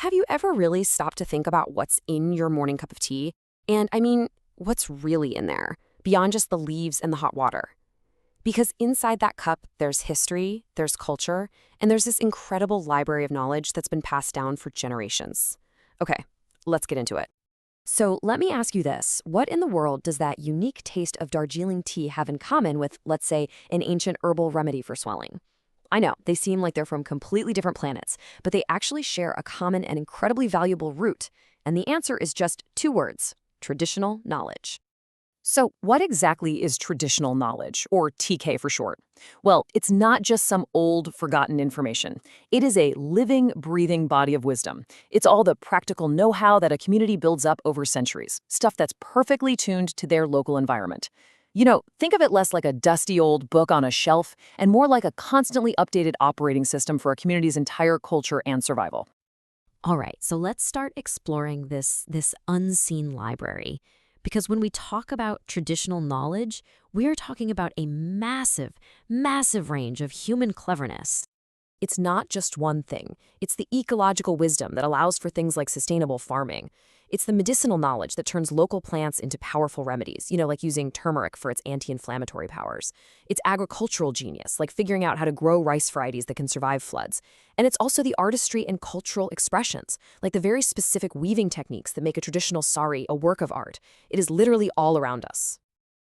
Have you ever really stopped to think about what's in your morning cup of tea? And I mean, what's really in there, beyond just the leaves and the hot water? Because inside that cup, there's history, there's culture, and there's this incredible library of knowledge that's been passed down for generations. Okay, let's get into it. So let me ask you this. What in the world does that unique taste of Darjeeling tea have in common with, let's say, an ancient herbal remedy for swelling? I know, they seem like they're from completely different planets, but they actually share a common and incredibly valuable root. And the answer is just two words: traditional knowledge. So, what exactly is traditional knowledge, or TK for short? Well, it's not just some old, forgotten information. It is a living, breathing body of wisdom. It's all the practical know-how that a community builds up over centuries, stuff that's perfectly tuned to their local environment. Think of it less like a dusty old book on a shelf and more like a constantly updated operating system for a community's entire culture and survival. All right, so let's start exploring this unseen library. Because when we talk about traditional knowledge, we are talking about a massive, massive range of human cleverness. It's not just one thing. It's the ecological wisdom that allows for things like sustainable farming. It's the medicinal knowledge that turns local plants into powerful remedies, like using turmeric for its anti-inflammatory powers. It's agricultural genius, like figuring out how to grow rice varieties that can survive floods. And it's also the artistry and cultural expressions, like the very specific weaving techniques that make a traditional sari a work of art. It is literally all around us.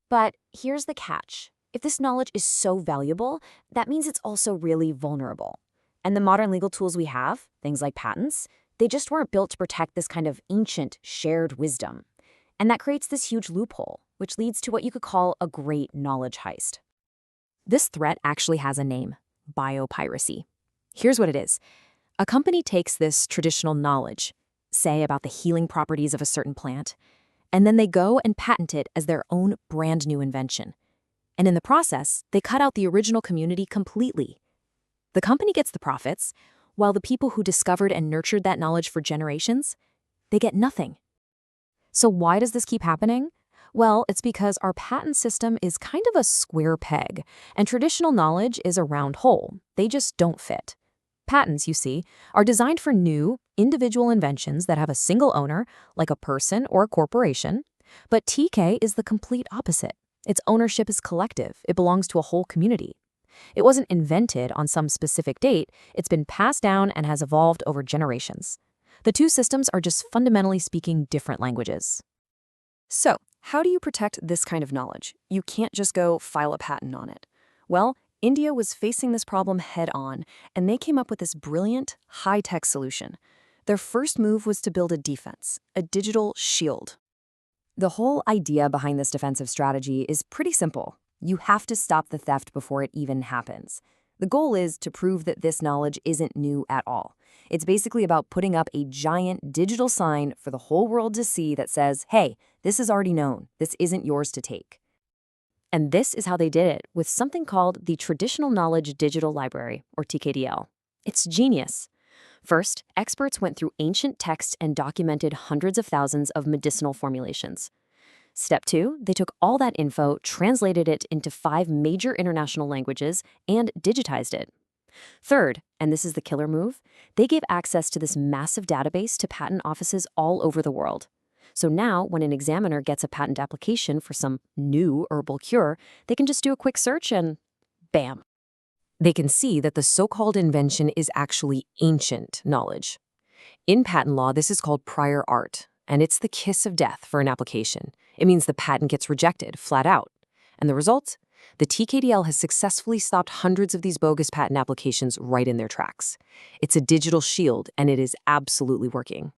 But here's the catch. If this knowledge is so valuable, that means it's also really vulnerable. And the modern legal tools we have, things like patents, they just weren't built to protect this kind of ancient, shared wisdom. And that creates this huge loophole, which leads to what you could call a great knowledge heist. This threat actually has a name: biopiracy. Here's what it is. A company takes this traditional knowledge, say about the healing properties of a certain plant, and then they go and patent it as their own brand new invention. And in the process, they cut out the original community completely. The company gets the profits, while the people who discovered and nurtured that knowledge for generations, they get nothing. So why does this keep happening? Well, it's because our patent system is kind of a square peg, and traditional knowledge is a round hole. They just don't fit. Patents, you see, are designed for new, individual inventions that have a single owner, like a person or a corporation. But TK is the complete opposite. Its ownership is collective. It belongs to a whole community. It wasn't invented on some specific date. It's been passed down and has evolved over generations. The two systems are just fundamentally speaking different languages. So, how do you protect this kind of knowledge? You can't just go file a patent on it. Well, India was facing this problem head on, and they came up with this brilliant, high-tech solution. Their first move was to build a defense, a digital shield. The whole idea behind this defensive strategy is pretty simple. You have to stop the theft before it even happens. The goal is to prove that this knowledge isn't new at all. It's basically about putting up a giant digital sign for the whole world to see that says, hey, this is already known. This isn't yours to take. And this is how they did it with something called the Traditional Knowledge Digital Library, or TKDL. It's genius. First, experts went through ancient texts and documented hundreds of thousands of medicinal formulations. Step 2, they took all that info, translated it into 5 major international languages, and digitized it. Third, and this is the killer move, they gave access to this massive database to patent offices all over the world. So now, when an examiner gets a patent application for some new herbal cure, they can just do a quick search and bam. They can see that the so-called invention is actually ancient knowledge. In patent law, this is called prior art, and it's the kiss of death for an application. It means the patent gets rejected, flat out. And the result? The TKDL has successfully stopped hundreds of these bogus patent applications right in their tracks. It's a digital shield, and it is absolutely working.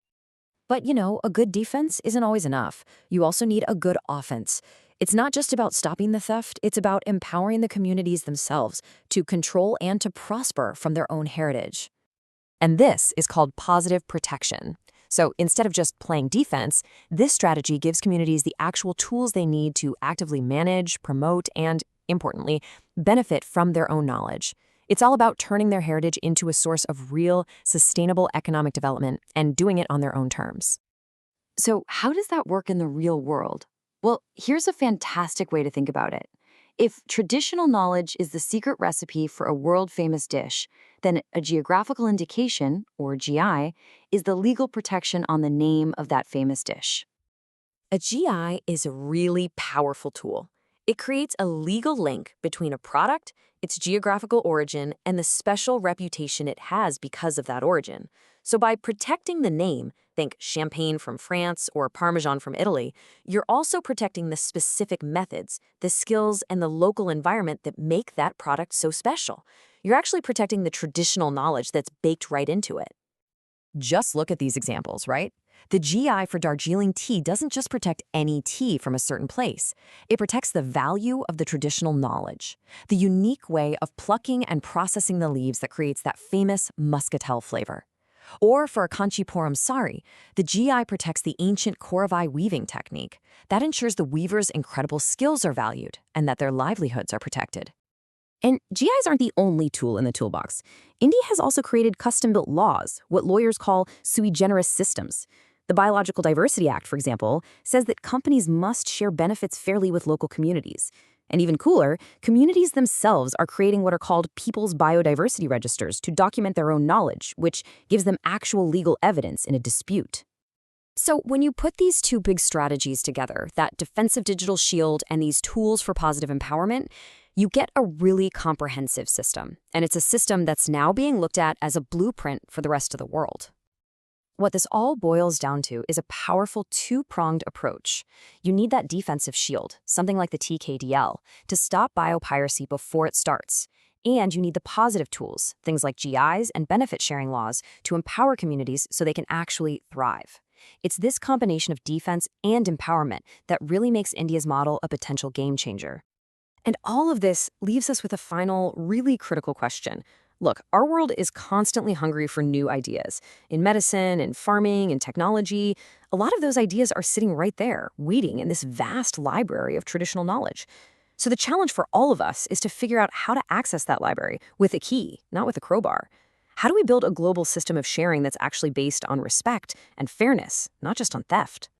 But a good defense isn't always enough. You also need a good offense. It's not just about stopping the theft, it's about empowering the communities themselves to control and to prosper from their own heritage. And this is called positive protection. So instead of just playing defense, this strategy gives communities the actual tools they need to actively manage, promote, and, importantly, benefit from their own knowledge. It's all about turning their heritage into a source of real, sustainable economic development and doing it on their own terms. So how does that work in the real world? Well, here's a fantastic way to think about it. If traditional knowledge is the secret recipe for a world-famous dish, then a geographical indication, or GI, is the legal protection on the name of that famous dish. A GI is a really powerful tool. It creates a legal link between a product, its geographical origin, and the special reputation it has because of that origin. So by protecting the name, think champagne from France or Parmesan from Italy, you're also protecting the specific methods, the skills, and the local environment that make that product so special. You're actually protecting the traditional knowledge that's baked right into it. Just look at these examples, right? The GI for Darjeeling tea doesn't just protect any tea from a certain place. It protects the value of the traditional knowledge, the unique way of plucking and processing the leaves that creates that famous muscatel flavor. Or for a Kanchipuram sari, the GI protects the ancient Koravai weaving technique. That ensures the weaver's incredible skills are valued and that their livelihoods are protected. And GIs aren't the only tool in the toolbox. India has also created custom-built laws, what lawyers call sui generis systems. The Biological Diversity Act, for example, says that companies must share benefits fairly with local communities. And even cooler, communities themselves are creating what are called People's Biodiversity Registers to document their own knowledge, which gives them actual legal evidence in a dispute. So when you put these two big strategies together, that defensive digital shield and these tools for positive empowerment, you get a really comprehensive system. And it's a system that's now being looked at as a blueprint for the rest of the world. What this all boils down to is a powerful two-pronged approach. You need that defensive shield, something like the TKDL, to stop biopiracy before it starts. And you need the positive tools, things like GIs and benefit-sharing laws, to empower communities so they can actually thrive. It's this combination of defense and empowerment that really makes India's model a potential game changer. And all of this leaves us with a final, really critical question. Look, our world is constantly hungry for new ideas. In medicine, in farming, in technology, a lot of those ideas are sitting right there, waiting in this vast library of traditional knowledge. So the challenge for all of us is to figure out how to access that library with a key, not with a crowbar. How do we build a global system of sharing that's actually based on respect and fairness, not just on theft?